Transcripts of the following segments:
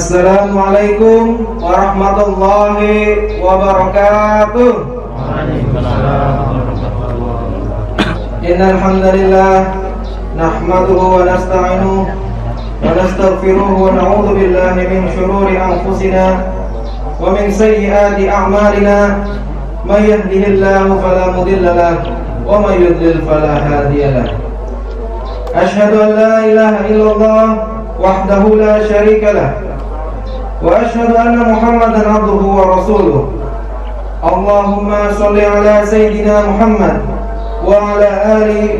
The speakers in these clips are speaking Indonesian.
Assalamualaikum warahmatullahi wabarakatuh. Innal hamdalillah nahmaduhu wa nasta'inuhu wa nastaghfiruhu wa na'udzu billahi min shururi anfusina wa min sayyiati a'malina. May yahdihillahu fala mudilla lahu wa may yudlil fala hadiya lahu. Asyhadu an la ilaha illallah wahdahu la syarika lahu wa asyhadu anna Muhammadan abduhu wa rasuluh. Allahumma shalli ala sayyidina Muhammad wa ala alihi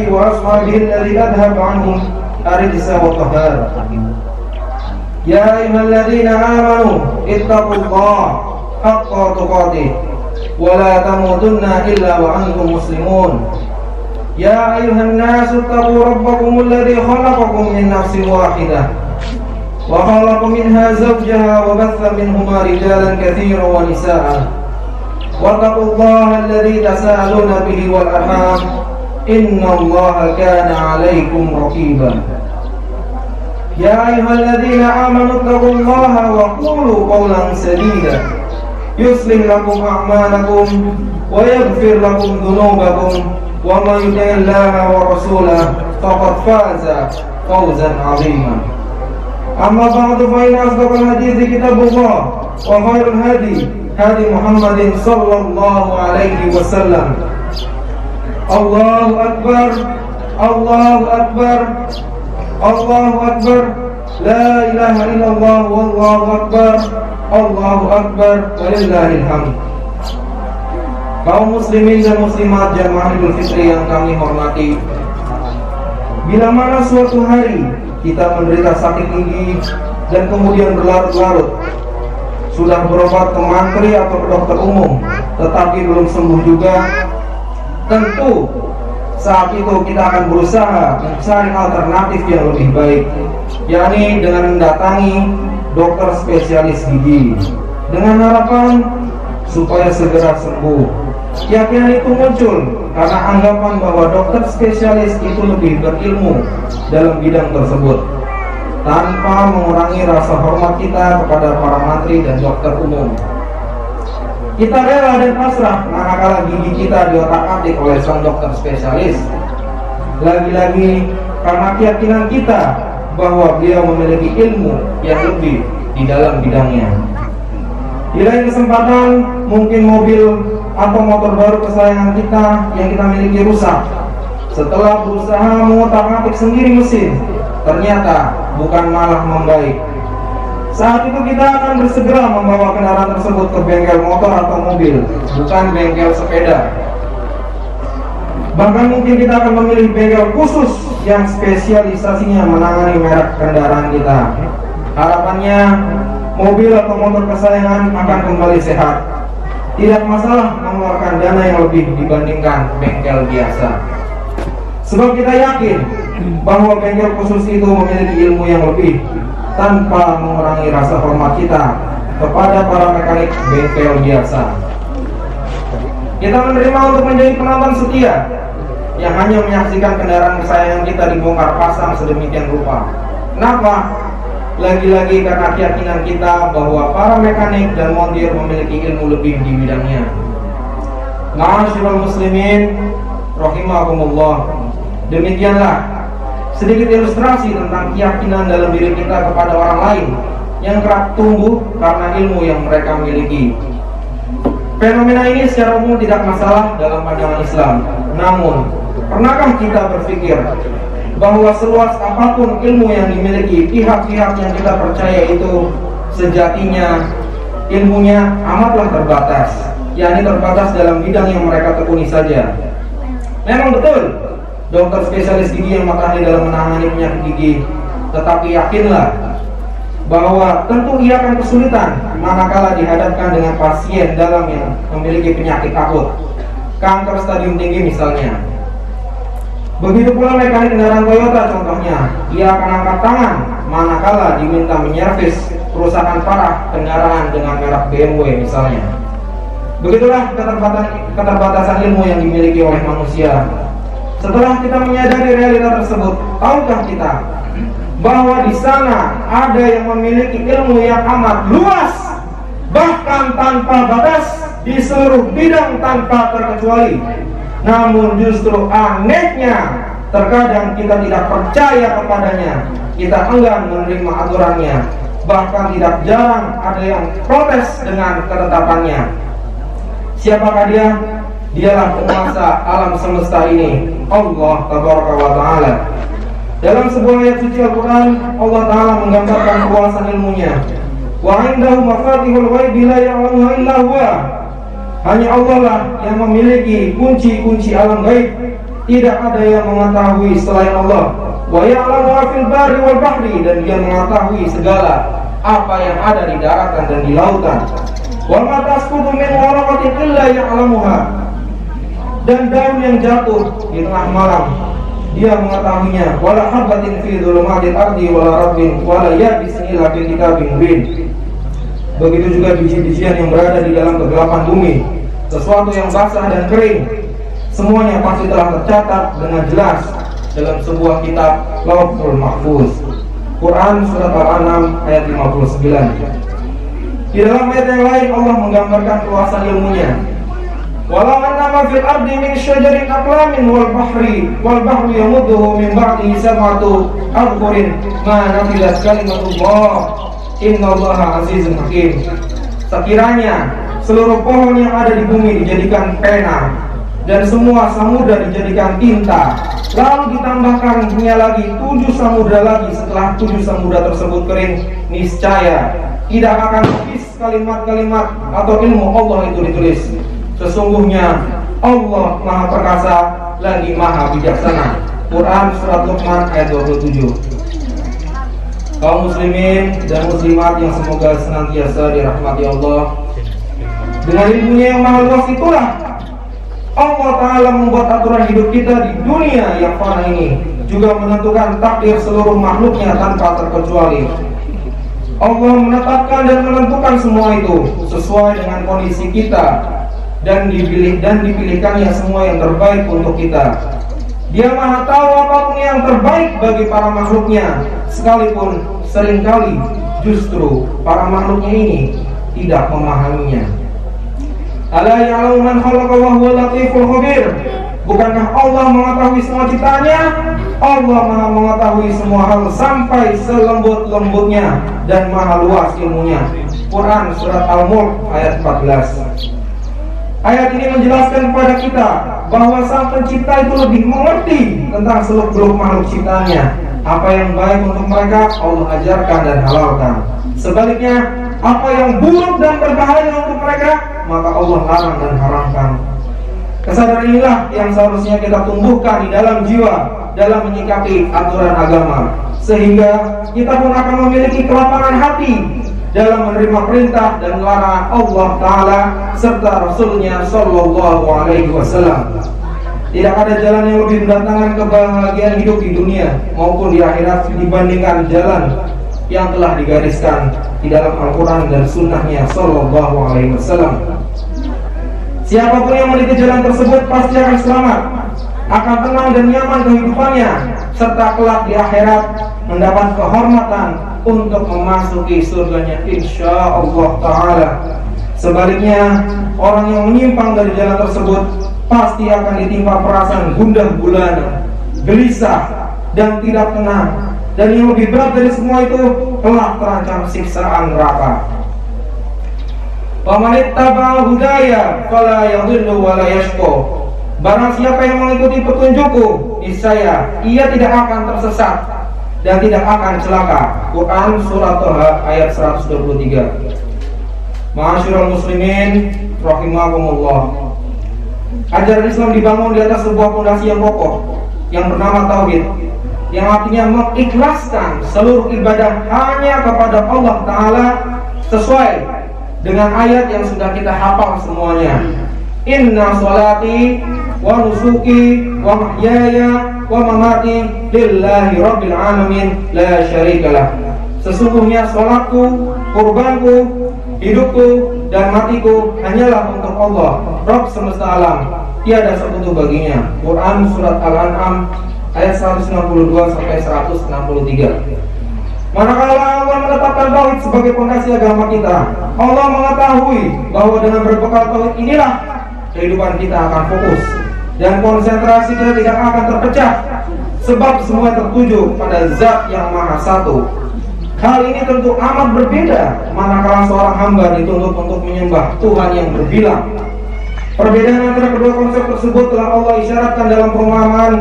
wa ashabihi alladhi adhaba anhum ar-rijsa wa tahara. Ya ayyuhalladzina amanu ittaqullaha haqqa tuqatih wa la tamutunna illa wa antum muslimun. Ya ayyuhan nasu ittaqu rabbakum alladhi khalaqakum min nafsin wahidah wa khalaqa minha zawjaha wa batha minhuma rijalan katsiran wa nisaa'a. Wattaqullaha alladhi tasaaluna bihi wal arham innallaha kana 'alaykum raqiban. Ya ayyuhalladzina amanu ittaqullaha wa qulu qawlan sadida yuslih lakum a'malakum wa yaghfir lakum dhunubakum wa may yuti'illaha wa rasulahu faqad faza fawzan 'azima. Amma ba'du fa inna asdaqal hadithi kitabullah wa khairul hadi hadi Muhammadin sallallahu alaihi wasallam. Allahu akbar, Allahu akbar, Allahu akbar, la ilaha illallah wallahu akbar, Allahu akbar, walillahil hamd. Kaum muslimin dan muslimat jamaah Idul Fitri yang kami hormati, bila mana suatu hari kita menderita sakit gigi dan kemudian berlarut-larut, sudah berobat ke mantri atau ke dokter umum tetapi belum sembuh juga, tentu saat itu kita akan berusaha mencari alternatif yang lebih baik, yakni dengan mendatangi dokter spesialis gigi dengan harapan supaya segera sembuh. Keyakinan itu muncul karena anggapan bahwa dokter spesialis itu lebih berilmu dalam bidang tersebut, tanpa mengurangi rasa hormat kita kepada para mantri dan dokter umum. Kita rela dan pasrah manakala gigi kita diotak-atik oleh sang dokter spesialis, lagi-lagi karena keyakinan kita bahwa beliau memiliki ilmu yang lebih di dalam bidangnya. Di lain kesempatan, mungkin mobil atau motor baru kesayangan kita yang kita miliki rusak. Setelah berusaha mengotak-atik sendiri mesin, ternyata bukan malah membaik. Saat itu kita akan bersegera membawa kendaraan tersebut ke bengkel motor atau mobil, bukan bengkel sepeda. Bahkan mungkin kita akan memilih bengkel khusus yang spesialisasinya menangani merek kendaraan kita. Harapannya mobil atau motor kesayangan akan kembali sehat, tidak masalah mengeluarkan dana yang lebih dibandingkan bengkel biasa. Sebab kita yakin bahwa bengkel khusus itu memiliki ilmu yang lebih, tanpa mengurangi rasa hormat kita kepada para mekanik bengkel biasa. Kita menerima untuk menjadi penonton setia yang hanya menyaksikan kendaraan kesayangan kita dibongkar pasang sedemikian rupa. Kenapa? Lagi-lagi karena keyakinan kita bahwa para mekanik dan montir memiliki ilmu lebih di bidangnya. Ma'asyiral muslimin rahimakumullah. Demikianlah sedikit ilustrasi tentang keyakinan dalam diri kita kepada orang lain yang kerap tumbuh karena ilmu yang mereka miliki. Fenomena ini secara umum tidak masalah dalam pandangan Islam. Namun, pernahkah kita berpikir bahwa seluas apapun ilmu yang dimiliki pihak-pihak yang kita percaya itu, sejatinya ilmunya amatlah terbatas, yakni terbatas dalam bidang yang mereka tekuni saja. Memang betul, dokter spesialis gigi yang matahari dalam menangani penyakit gigi, tetapi yakinlah bahwa tentu ia akan kesulitan manakala dihadapkan dengan pasien dalam yang memiliki penyakit akut, kanker stadium tinggi misalnya. Begitu pula mekanik kendaraan Toyota contohnya, ia akan angkat tangan manakala diminta menyervis kerusakan parah kendaraan dengan merek BMW misalnya. Begitulah keterbatasan ilmu yang dimiliki oleh manusia. Setelah kita menyadari realita tersebut, tahukah kita bahwa di sana ada yang memiliki ilmu yang amat luas, bahkan tanpa batas, di seluruh bidang tanpa terkecuali. Namun justru anehnya, terkadang kita tidak percaya kepadanya, kita enggan menerima aturannya, bahkan tidak jarang ada yang protes dengan ketetapannya. Siapakah dia? Dialah penguasa alam semesta ini, Allah Tabaraka wa Ta'ala. Dalam sebuah ayat suci Al-Quran, Allah Ta'ala menggambarkan kekuasaan ilmunya. Wa indahu mafatihul ghaibi la ya'lamuha illa huwa. Hanya Allah lah yang memiliki kunci-kunci alam gaib, tidak ada yang mengetahui selain Allah. Wa ya'lamu ma fil barri wal bahri, dan dia mengetahui segala apa yang ada di daratan dan di lautan. Wa ma tasqutu min waraqatin illa ya'lamuha, dan daun yang jatuh di tengah malam dia mengetahuinya. Wala habatin fi dhulumatil ardi wala rabbin wala yabisin illa fi kitabin mubin. Begitu juga biji-bijian yang berada di dalam kegelapan bumi, sesuatu yang basah dan kering, semuanya pasti telah tercatat dengan jelas dalam sebuah kitab Lauhul Mahfuz. Quran surat Al-An'am ayat 59. Di dalam ayat yang lain Allah menggambarkan kuasa ilmunya. Walau annama fil ardi min syajarin aqlamin wal bahru yamudduhu min ba'dihi sab'atu abhurin ma nafidat kalimatullah innallaha azizun hakim. Sekiranya seluruh pohon yang ada di bumi dijadikan pena dan semua samudra dijadikan tinta, lalu ditambahkannya lagi 7 samudra lagi setelah 7 samudra tersebut kering, niscaya tidak akan habis kalimat-kalimat atau ilmu Allah itu ditulis. Sesungguhnya Allah Maha Perkasa lagi Maha Bijaksana. Quran surat Luqman ayat 27. Kaum muslimin dan muslimat yang semoga senantiasa dirahmati Allah, dengan ilmunya yang maha luas itulah Allah Ta'ala membuat aturan hidup kita di dunia yang fana ini, juga menentukan takdir seluruh makhluknya tanpa terkecuali. Allah menetapkan dan menentukan semua itu sesuai dengan kondisi kita, dan dipilihkannya semua yang terbaik untuk kita. Dia Maha tahu apapun yang terbaik bagi para makhluknya, sekalipun seringkali justru para makhluknya ini tidak memahaminya. Ala ya'lamu man khalaqa wa huwa latiful khabir. Bukankah Allah mengetahui semua ciptaannya? Allah Maha mengetahui semua hal sampai selembut-lembutnya dan maha luas ilmunya. Quran surat Al-Mulk ayat 14. Ayat ini menjelaskan kepada kita bahwa Sang Pencipta itu lebih mengerti tentang seluk-beluk makhluk ciptaannya. Apa yang baik untuk mereka Allah ajarkan dan halalkan. Sebaliknya, apa yang buruk dan berbahaya untuk mereka maka Allah larang dan haramkan. Kesadaran inilah yang seharusnya kita tumbuhkan di dalam jiwa dalam menyikapi aturan agama, sehingga kita pun akan memiliki kelapangan hati dalam menerima perintah dan larangan Allah Ta'ala serta Rasulnya Sallallahu Alaihi Wasallam. Tidak ada jalan yang lebih mendatangkan kebahagiaan hidup di dunia maupun di akhirat dibandingkan jalan yang telah digariskan di dalam Al-Quran dan Sunnahnya Sallallahu Alaihi Wasallam. Siapapun yang meniti jalan tersebut pasti akan selamat, akan tenang dan nyaman kehidupannya, serta kelak di akhirat mendapat kehormatan untuk memasuki surganya insyaallah ta'ala. Sebaliknya, orang yang menyimpang dari jalan tersebut pasti akan ditimpa perasaan gundah gulana, gelisah, dan tidak tenang. Dan yang lebih berat dari semua itu, kelak terancam siksaan neraka. Faman ittaba'a hudaya fala yadhillu wa la yashqa. Barang siapa yang mengikuti petunjukku, niscaya ia tidak akan tersesat dan tidak akan celaka. Quran surat Thaha ayat 123. Ma'asyiral muslimin rahimakumullah. Ajaran Islam dibangun di atas sebuah fondasi yang kokoh yang bernama tauhid, yang artinya mengikhlaskan seluruh ibadah hanya kepada Allah Ta'ala sesuai dengan ayat yang sudah kita hafal semuanya. Inna sholati wa nusuki wa mahyaya wa mamati lillahi rabbil alamin la syarikalah. Sesungguhnya sholatku, kurbanku, hidupku dan matiku hanyalah untuk Allah, Rabb semesta alam, tiada sekutu baginya. Quran surat Al-An'am ayat 162 sampai 163. Manakala Allah menetapkan tauhid sebagai fondasi agama kita, Allah mengetahui bahwa dengan berbekal tauhid inilah kehidupan kita akan fokus dan konsentrasi kita tidak akan terpecah, sebab semua tertuju pada Zat yang Maha Satu. Hal ini tentu amat berbeda manakala seorang hamba dituntut untuk menyembah Tuhan yang berbilang. Perbedaan antara kedua konsep tersebut telah Allah isyaratkan dalam perumpamaan.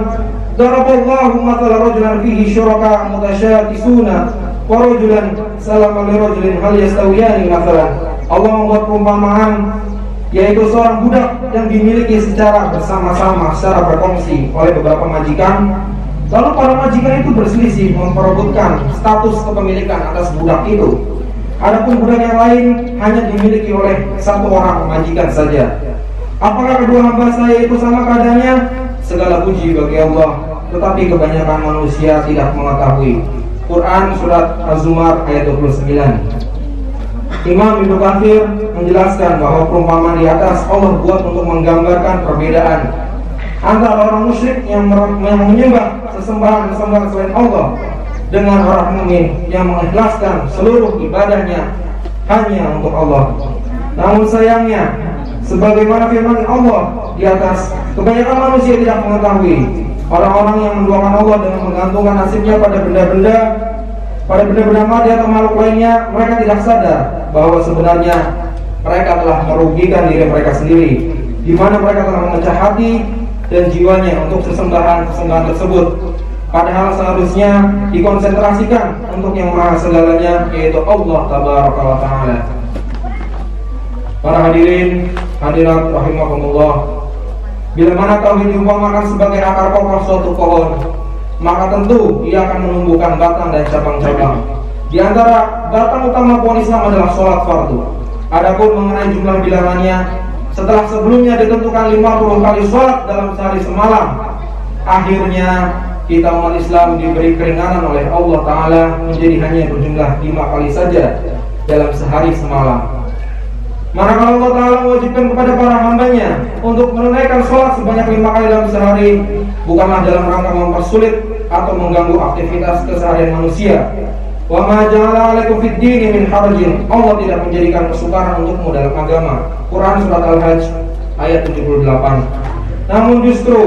Daraballahu mathalan rajulan fihi syuraka mutasyakisuna wa rajulan salama li rajulin hal yastawiyani mathalan. Allah membuat perumpamaan, yaitu seorang budak yang dimiliki secara bersama-sama, secara berkongsi oleh beberapa majikan. Lalu para majikan itu berselisih memperebutkan status kepemilikan atas budak itu. Adapun budak yang lain hanya dimiliki oleh satu orang majikan saja. Apakah kedua hamba saya itu sama keadaannya? Segala puji bagi Allah, tetapi kebanyakan manusia tidak mengetahui. Quran Surat Az-Zumar ayat 29. Imam Ibnu Katsir menjelaskan bahwa perumpamaan di atas Allah buat untuk menggambarkan perbedaan antara orang musyrik yang menyembah sesembahan selain Allah dengan orang mukmin yang mengikhlaskan seluruh ibadahnya hanya untuk Allah. Namun sayangnya, sebagaimana firman Allah di atas, kebanyakan manusia tidak mengetahui. Orang-orang yang menduakan Allah dengan menggantungkan nasibnya pada benda-benda mati atau makhluk lainnya, mereka tidak sadar bahwa sebenarnya mereka telah merugikan diri mereka sendiri, di mana mereka telah memecah hati dan jiwanya untuk sesembahan tersebut. Padahal seharusnya dikonsentrasikan untuk yang maha segalanya, yaitu Allah Tabaraka wa Ta'ala. Para hadirin, hadirat rahimakumullah, bila mana tauhid diumpamakan sebagai akar kokoh suatu pohon, maka tentu ia akan menumbuhkan batang dan cabang-cabang. Di antara batang utama pohon Islam adalah sholat fardu. Adapun mengenai jumlah bilangannya, setelah sebelumnya ditentukan 50 kali sholat dalam sehari semalam, akhirnya kita umat Islam diberi keringanan oleh Allah Ta'ala menjadi hanya berjumlah 5 kali saja dalam sehari semalam. Manakala Allah Ta'ala mewajibkan kepada para hambanya untuk menunaikan sholat sebanyak 5 kali dalam sehari, bukanlah dalam rangka mempersulit atau mengganggu aktivitas keseharian manusia. Wa ma ja'ala 'alaikum fid dini min harajin. Allah tidak menjadikan kesukaran untukmu dalam agama. Quran Surat Al-Hajj ayat 78. Namun justru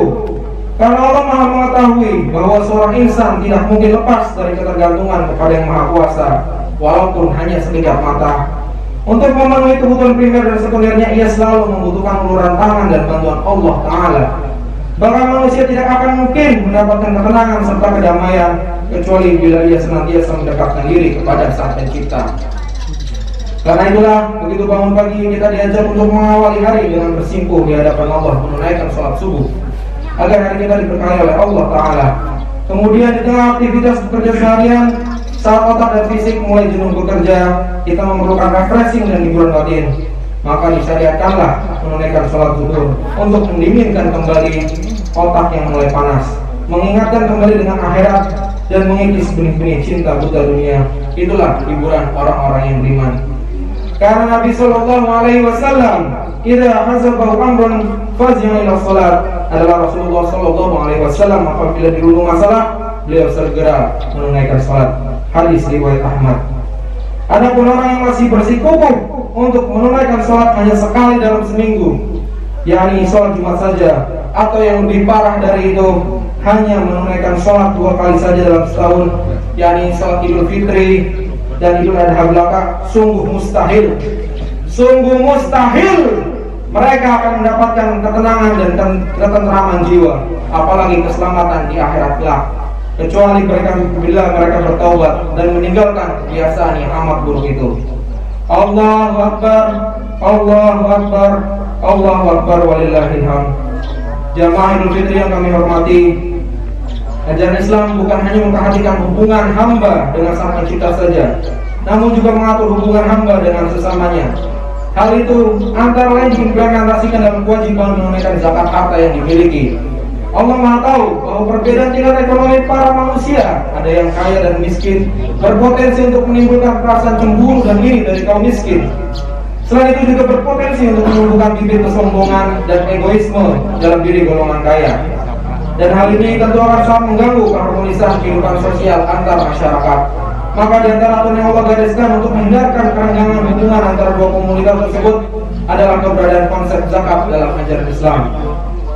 karena Allah Maha mengetahui bahwa seorang insan tidak mungkin lepas dari ketergantungan kepada Yang Maha Kuasa, walaupun hanya sekejap mata. Untuk memenuhi kebutuhan primer dan sekundernya, ia selalu membutuhkan uluran tangan dan bantuan Allah Ta'ala. Bahkan manusia tidak akan mungkin mendapatkan ketenangan serta kedamaian kecuali bila ia senantiasa mendekatkan diri kepada Sang Pencipta. Karena itulah, begitu bangun pagi kita diajak untuk mengawali hari dengan bersimpuh di hadapan Allah, menunaikan sholat subuh, agar hari kita diberkahi oleh Allah Ta'ala. Kemudian di tengah aktivitas bekerja seharian, saat otak dan fisik mulai jenuh bekerja, kita memerlukan refreshing dan hiburan batin. Maka disyariatkanlah menunaikan sholat zuhur untuk mendinginkan kembali otak yang mulai panas, mengingatkan kembali dengan akhirat dan mengikis benih-benih cinta buta dunia. Itulah hiburan orang-orang yang beriman. Karena Nabi Shallallahu Alaihi Wasallam, "Idza hazabahu amrun faz'u ila sholat," adalah Rasulullah Shallallahu Alaihi Wasallam. Apabila dirundung masalah, beliau segera menunaikan sholat. Hadis riwayat Ahmad. Adapun orang yang masih bersikukuh untuk menunaikan sholat hanya sekali dalam seminggu, yakni sholat Jumat saja, atau yang lebih parah dari itu, hanya menunaikan sholat 2 kali saja dalam setahun, yakni sholat Idul Fitri dan Idul Adha belaka, sungguh mustahil mereka akan mendapatkan ketenangan dan ketenteraman jiwa, apalagi keselamatan di akhirat kelak, kecuali bila mereka bertaubat dan meninggalkan kebiasaan yang amat buruk itu. Allahu Akbar, Allahu Akbar, Allahu Akbar, walillahil hamd. Jamaah Idul Fitri yang kami hormati, ajaran Islam bukan hanya memperhatikan hubungan hamba dengan Sang Pencipta saja, namun juga mengatur hubungan hamba dengan sesamanya. Hal itu antara lain diimplementasikan dalam kewajiban menunaikan zakat harta yang dimiliki. Allah Maha tahu bahwa perbedaan tingkat ekonomi para manusia, ada yang kaya dan miskin, berpotensi untuk menimbulkan perasaan cemburu dan iri dari kaum miskin. Selain itu juga berpotensi untuk menumbuhkan bibit kesombongan dan egoisme dalam diri golongan kaya. Dan hal ini tentu akan sangat mengganggu keharmonisan kehidupan sosial antar masyarakat. Maka di antara aturan yang Allah gariskan untuk menghindarkan kerenggangan hubungan antara dua komunitas tersebut adalah keberadaan konsep zakat dalam ajaran Islam.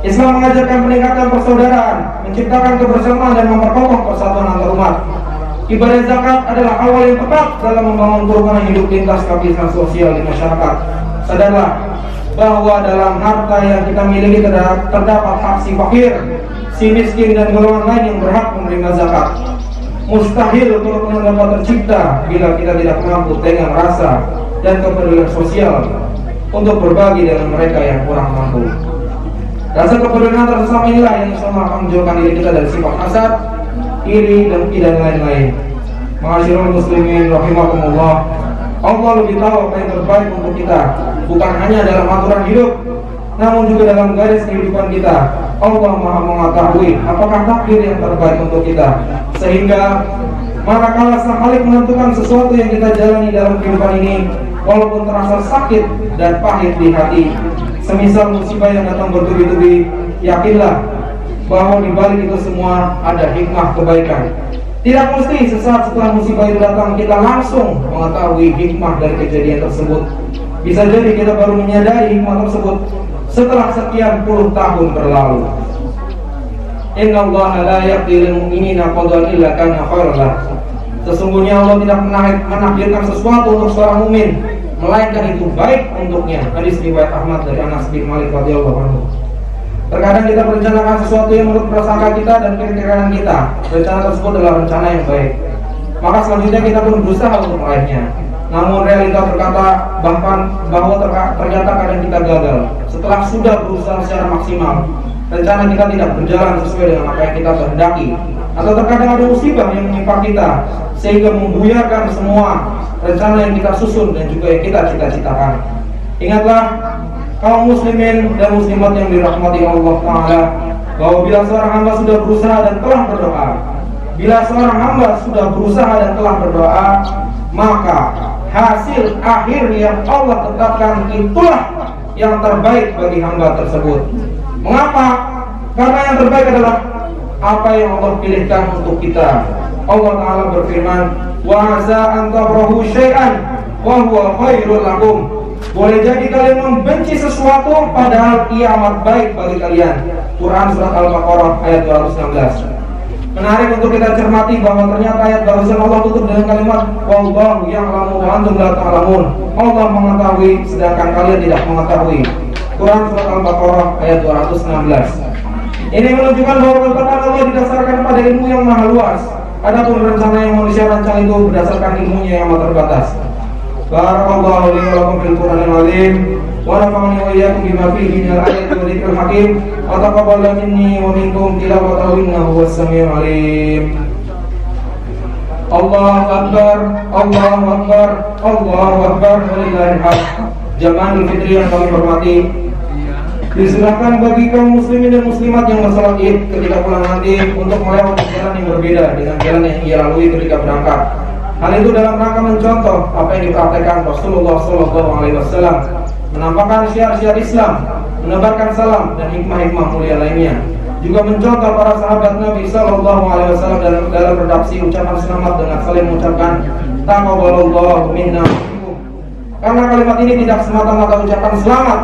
Islam mengajarkan peningkatan persaudaraan, menciptakan kebersamaan dan memperkokoh persatuan antar umat. Ibadah zakat adalah awal yang tepat dalam membangun kerukunan hidup lintas lapisan sosial di masyarakat. Sadarlah bahwa dalam harta yang kita miliki terdapat hak si fakir, si miskin dan golongan lain yang berhak menerima zakat. Mustahil kerukunan dapat tercipta bila kita tidak mampu dengan rasa dan kepedulian sosial untuk berbagi dengan mereka yang kurang mampu. Rasa kepedulian antar sesama inilah yang insya Allah akan menjauhkan diri kita dari sifat hasad, iri, dengki dan lain-lain. Ma'asyiral muslimin rahimakumullah, Allah lebih tahu apa yang terbaik untuk kita, bukan hanya dalam aturan hidup, namun juga dalam garis kehidupan kita. Allah Maha mengetahui apakah takdir yang terbaik untuk kita, sehingga manakala sang Khalik menentukan sesuatu yang kita jalani dalam kehidupan ini, walaupun terasa sakit dan pahit di hati, semisal musibah yang datang bertubi-tubi, yakinlah bahwa di balik itu semua ada hikmah kebaikan. Tidak mesti sesaat setelah musibah itu datang kita langsung mengetahui hikmah dari kejadian tersebut. Bisa jadi kita baru menyadari hikmah tersebut setelah sekian puluh tahun berlalu. Inna Allah la yaqdi lil mu'minina qadran illa kana khairan lah. Sesungguhnya Allah tidak menakdirkan sesuatu untuk seorang mukmin melainkan itu baik untuknya. Hadis riwayat Ahmad dari Anas bin Malik radhiyallahu anhu. Terkadang kita merencanakan sesuatu yang menurut prasangka kita dan kira-kiraan kita. Rencana tersebut adalah rencana yang baik. Maka selanjutnya kita pun berusaha untuk meraihnya. Namun realita berkata bahwa ternyata kadang kita gagal. Setelah sudah berusaha secara maksimal, rencana kita tidak berjalan sesuai dengan apa yang kita kehendaki. Atau terkadang ada musibah yang menimpa kita sehingga membuyarkan semua rencana yang kita susun dan juga yang kita cita-citakan. Ingatlah kaum muslimin dan muslimat yang dirahmati Allah Ta'ala, bahwa bila seorang hamba sudah berusaha dan telah berdoa, maka hasil akhir yang Allah tetapkan itulah yang terbaik bagi hamba tersebut. Mengapa? Karena yang terbaik adalah apa yang Allah pilihkan untuk kita. Allah Ta'ala berfirman, wa asa an takrahu syai'an wa huwa khairul lakum. Boleh jadi kalian membenci sesuatu padahal ia amat baik bagi kalian. Quran surat Al-Baqarah ayat 216. Menarik untuk kita cermati bahwa ternyata ayat barusan Allah tutup dengan kalimat wallahu ya'lamu wa antum la ta'lamun. Allah mengetahui sedangkan kalian tidak mengetahui. Quran surat Al-Baqarah ayat 216. Ini menunjukkan bahwa ketetapan Allah didasarkan pada ilmu yang maha luas. Adapun rencana yang manusia rancang itu berdasarkan ilmunya yang amat terbatas. Barakallahu li wa lakum fil Qur'anil azim wa nafa'ani wa iyyakum bima fihi minal ayati wa dzikril hakim wa taqabbal minni wa minkum tilawatahu innahu huwas samiul alim. Allahu akbar, Allahu akbar, Allahu akbar, walillahil hamd. Jamaah Idul Fitri yang kami hormati, disunahkan bagi kaum muslimin dan muslimat yang bersalat Id ketika pulang nanti untuk melewati jalan yang berbeda dengan jalan yang ia lalui ketika berangkat. Hal itu dalam rangka mencontoh apa yang dipraktekkan Rasulullah SAW, menampakkan syiar-syiar Islam, menebarkan salam dan hikmah-hikmah mulia lainnya. Juga mencontoh para sahabat Nabi SAW dalam redaksi ucapan selamat dengan saling mengucapkan taqabbalallahu minna. Karena kalimat ini tidak semata-mata ucapan selamat,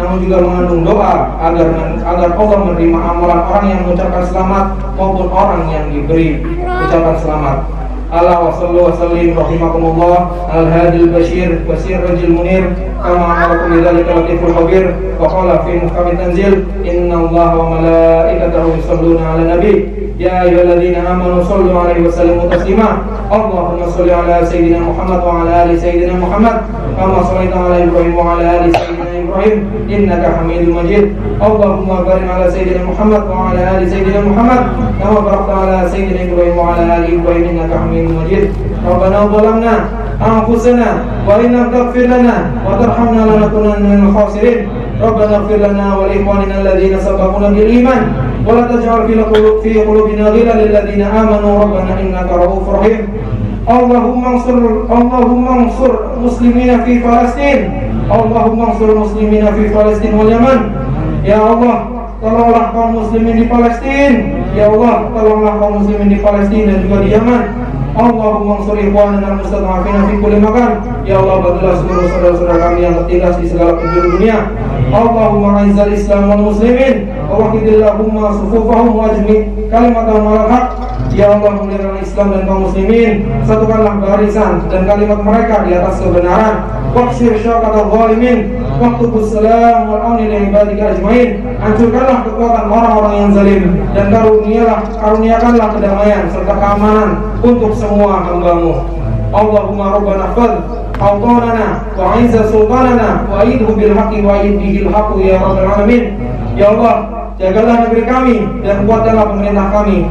namun juga mengandung doa agar Allah menerima amalan orang yang mengucapkan selamat maupun orang yang diberi ucapan selamat. Allah wa sallu wa sallim rahimakumullah al-hadil bashir wasir rajil munir kama amarakum bidzalika latiful khabir wa qala fi muhkamit tanzil inna allaha wa malaikatahu yusalluna ala nabi ya ayyuhalladzina amanu sallu alaihi wa sallimu taslima Allahumma salli ala sayyidina Muhammad wa ala ali sayyidina Muhammad kama sallaita ala Ibrahim wa ala ali sayyidina Ibrahim innaka Hamidum Majid. Allahumma barik ala sayyidina Muhammad wa ala ali sayyidina Muhammad kama barakta ala sayyidina Ibrahim wa ala ali Ibrahim innaka Hamidum Majid. Rabbana zalamna anfusana wa in lam taghfir lana wa tarhamna lanakunanna minal khasirin. Rabbana ighfir lana wa li ikhwanina alladhina sabaquna bil iman wa la taj'al fi qulubina ghillan lil ladzina amanu rabbana innaka ra'ufur rahim. Allahumma ansur muslimina fi Palestin. Allahumma ansur muslimina fi Palestin wal Yaman. Ya Allah, tolonglah kaum muslimin di Palestina. Ya Allah, tolonglah kaum muslimin di Palestina dan juga di Yaman. Allahumma ansur ikhwanana al-mustad'afina fi kulli makan. Ya Allah, bantulah seluruh saudara-saudara kami yang tertindas di segala penjuru dunia. Allahumma aizzal Islam wal muslimin wa wahidillahumma sufufahum wajmi kalimatahum ala haq. Ya Allah, muliakanlah Islam dan kaum muslimin, satukanlah barisan dan kalimat mereka di atas kebenaran. Waqsir syauqatal zalimin waqtubus salam wal amni li ibadika ajmain. Hancurkanlah kekuatan orang-orang yang zalim dan karuniakanlah kedamaian serta keamanan untuk semua hamba-Mu. Allahumma rabbana fadl awtanana wa izza sultanana wa aidhu bil haqqi wa aid bihil haqqi ya rabbal alamin. Ya Allah, jagalah negeri kami dan kuatkanlah pemerintah kami,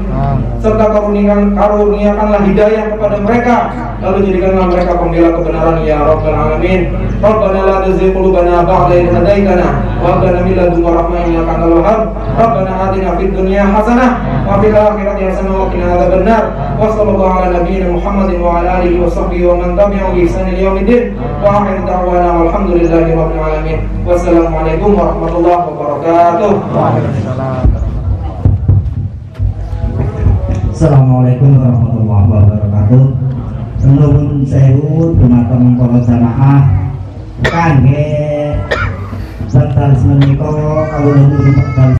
serta karuniakanlah hidayah kepada mereka, lalu jadikanlah mereka pembela kebenaran ya rabbal alamin. Rabbana la tuzigh qulubana ba'da idh hadaitana wa hab lana min ladunka rahmah innaka antal wahhab. Rabbana atina fid dunya hasanah wa fil akhirati hasanah wa qina adzabannar. Wa sallallahu ala nabiyyina Muhammadin wa ala alihi wa sahbihi wa man tabi'ahum bi ihsan ila yaumiddin. Wa akhir da'wana walhamdulillahi rabbil alamin. Wassalamualaikum warahmatullahi wabarakatuh. Assalamualaikum warahmatullahi wabarakatuh. Nuwun sewu dumateng para jamaah kangge wekdal menika kawula